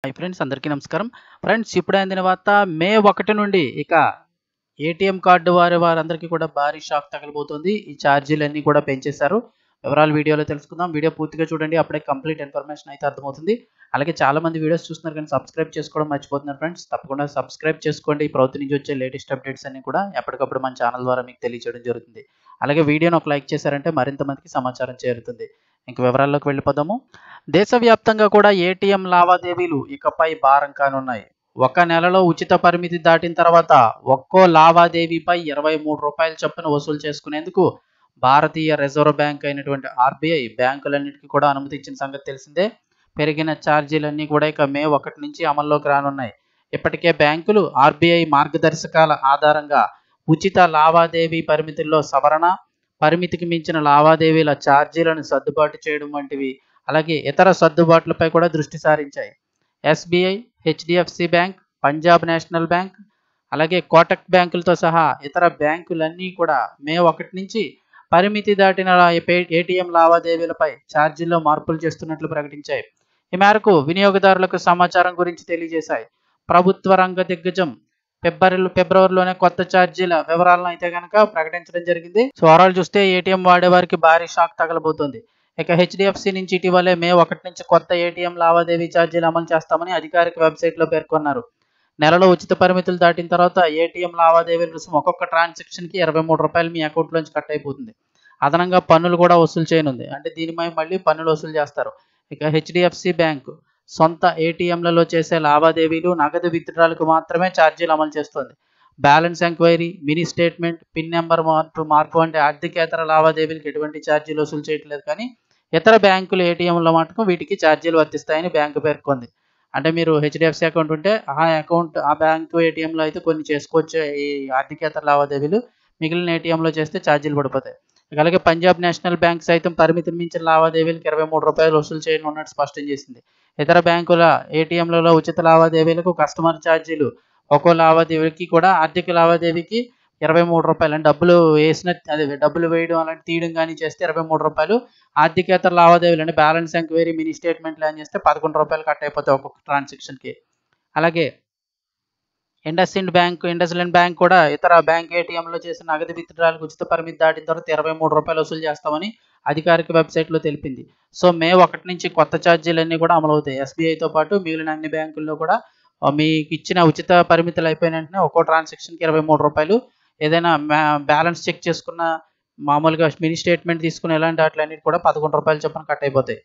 Hi friends, అందరికీ నమస్కారం. Friends, ఇప్పుడే అందిన వార్త. మే 1 నుండి ఇక ఏటీఎం కార్డు వారందరికీ కూడా భారీ షాక్ తగలబోతుంది. ఈ ఛార్జీలన్నీ కూడా పెంచేశారు. వివరాలు వీడియోలో తెలుసుకుందాం. వీడియో పూర్తిగా చూడండి, అప్పుడే కంప్లీట్ ఇన్ఫర్మేషన్ అయితే అర్థమవుతుంది. అలాగే చాలా మంది వీడియోస్ చూస్తున్నారు కానీ సబ్స్క్రైబ్ చేసుకోవడం మర్చిపోతున్నారు ఫ్రెండ్స్. తప్పకుండా సబ్స్క్రైబ్ చేసుకోండి. ఈ ప్రభుత్వం నుంచి వచ్చే లేటెస్ట్ అప్డేట్స్ అన్ని కూడా ఎప్పటికప్పుడు మన ఛానల్ ద్వారా మీకు తెలియజేయడం జరుగుతుంది. అలాగే వీడియోని ఒక లైక్ చేశారంటే మరింత మందికి సమాచారం చేరుతుంది. ఇంక వివరాల్లోకి వెళ్ళిపోదాము. దేశవ్యాప్తంగా కూడా ఏటీఎం లావాదేవీలు ఇకపై భారం కానున్నాయి. ఒక నెలలో ఉచిత పరిమితి దాటిన తర్వాత ఒక్కో లావాదేవీపై 23 రూపాయల చొప్పున వసూలు చేసుకునేందుకు భారతీయ రిజర్వ్ బ్యాంక్ అయినటువంటి ఆర్బీఐ బ్యాంకులన్నిటికీ కూడా అనుమతి ఇచ్చిన సంగతి తెలిసిందే. పెరిగిన ఛార్జీలన్నీ కూడా ఇక మే 1 నుంచి అమల్లోకి రానున్నాయి. ఇప్పటికే బ్యాంకులు ఆర్బీఐ మార్గదర్శకాల ఆధారంగా ఉచిత లావాదేవీ పరిమితుల్లో సవరణ, పరిమితికి మించిన లావాదేవీల ఛార్జీలను సర్దుబాటు చేయడం వంటివి, అలాగే ఇతర సర్దుబాట్లపై కూడా దృష్టి సారించాయి. SBI, HDFC Bank, Punjab National Bank, అలాగే కోటక్ బ్యాంకులతో సహా ఇతర బ్యాంకులన్నీ కూడా మే 1 నుంచి పరిమితి దాటిన ఏటీఎం లావాదేవీలపై ఛార్జీల్లో మార్పులు చేస్తున్నట్లు ప్రకటించాయి. ఈ మేరకు వినియోగదారులకు సమాచారం గురించి తెలియజేశాయి. ప్రభుత్వ రంగ దిగ్గజం ఫిబ్రవరిలోనే కొత్త ఛార్జీల వివరాలను అయితే కనుక ప్రకటించడం జరిగింది. సో ఓవరాల్ చూస్తే ఏటీఎం వాడేవారికి భారీ షాక్ తగలబోతోంది. ఇక హెచ్డిఎఫ్సి నుంచి ఇటీవలే మే 1 నుంచి కొత్త ఏటీఎం లావాదేవీ ఛార్జీలు అమలు చేస్తామని అధికారిక వెబ్సైట్లో పేర్కొన్నారు. నెలలో ఉచిత పరిమితులు దాటిన తర్వాత ఏటీఎం లావాదేవీల రుసుము ఒక్కొక్క ట్రాన్సాక్షన్కి 23 రూపాయలు మీ అకౌంట్లోంచి కట్ అయిపోతుంది. అదనంగా పన్నులు కూడా వసూలు చేయనుంది. అంటే దీనిపై మళ్ళీ పన్నులు వసూలు చేస్తారు. ఇక హెచ్డిఎఫ్సి బ్యాంక్ సొంత ఏటీఎంలలో చేసే లావాదేవీలు, నగదు విత్డ్రాలకు మాత్రమే ఛార్జీలు అమలు చేస్తుంది. Balance enquiry, mini statement, pin number మార్పు వంటి ఆర్థికేతర లావాదేవీలకు ఎటువంటి ఛార్జీలు వసూలు చేయట్లేదు. కానీ ఇతర బ్యాంకులు ఏటీఎంల మటుకు వీటికి ఛార్జీలు వర్తిస్తాయని బ్యాంకు పేర్కొంది. అంటే మీరు హెచ్డిఎఫ్సి అకౌంట్ ఉంటే ఆ బ్యాంకు ఏటీఎంలో అయితే కొన్ని చేసుకోవచ్చు ఈ ఆర్థికేతర లావాదేవీలు, మిగిలిన ఏటీఎంలో చేస్తే ఛార్జీలు పడిపోతాయి. అలాగే పంజాబ్ నేషనల్ బ్యాంక్ సైతం పరిమితిని మించిన లావాదేవీలకు 23 రూపాయలు వసూలు చేయనున్నట్టు స్పష్టం చేసింది. ఇతర బ్యాంకుల ఏటీఎంలలో ఉచిత లావాదేవీలకు కస్టమర్ ఛార్జీలు ఒక్కో లావాదేవీకి కూడా ఆర్థిక లావాదేవీకి 23 రూపాయలు. అంటే డబ్బులు వేయడం అలాంటి తీయడం కానీ చేస్తే 23 రూపాయలు. ఆర్థికేతర లావాదేవీలు అంటే బ్యాలెన్స్ ఎంక్వైరీ, మినీ స్టేట్మెంట్లు అని చేస్తే 11 రూపాయలు కట్ అయిపోతాయి ఒక్కొక్క ట్రాన్సాక్షన్కి. అలాగే ఇండస్ఇండ్ బ్యాంక్ కూడా ఇతర బ్యాంక్ ఏటీఎంలో చేసిన నగదు విత్డ్రాలకు ఉచిత పరిమితి దాటిన తర్వాత 23 రూపాయలు వసూలు చేస్తామని అధికారిక వెబ్సైట్లో తెలిపింది. సో మే 1 నుంచి కొత్త ఛార్జీలన్నీ కూడా అమలవుతాయి. ఎస్బీఐతో పాటు మిగిలిన అన్ని బ్యాంకుల్లో కూడా మీకు ఇచ్చిన ఉచిత పరిమితులు అయిపోయిన వెంటనే ఒక్కో ట్రాన్సాక్షన్కి 23 రూపాయలు. ఏదైనా బ్యాలెన్స్ చెక్ చేసుకున్న, మామూలుగా మినీ స్టేట్మెంట్ తీసుకున్న ఇలాంటి వాటిలన్నిటి కూడా 11 రూపాయలు చొప్పున కట్ అయిపోతాయి.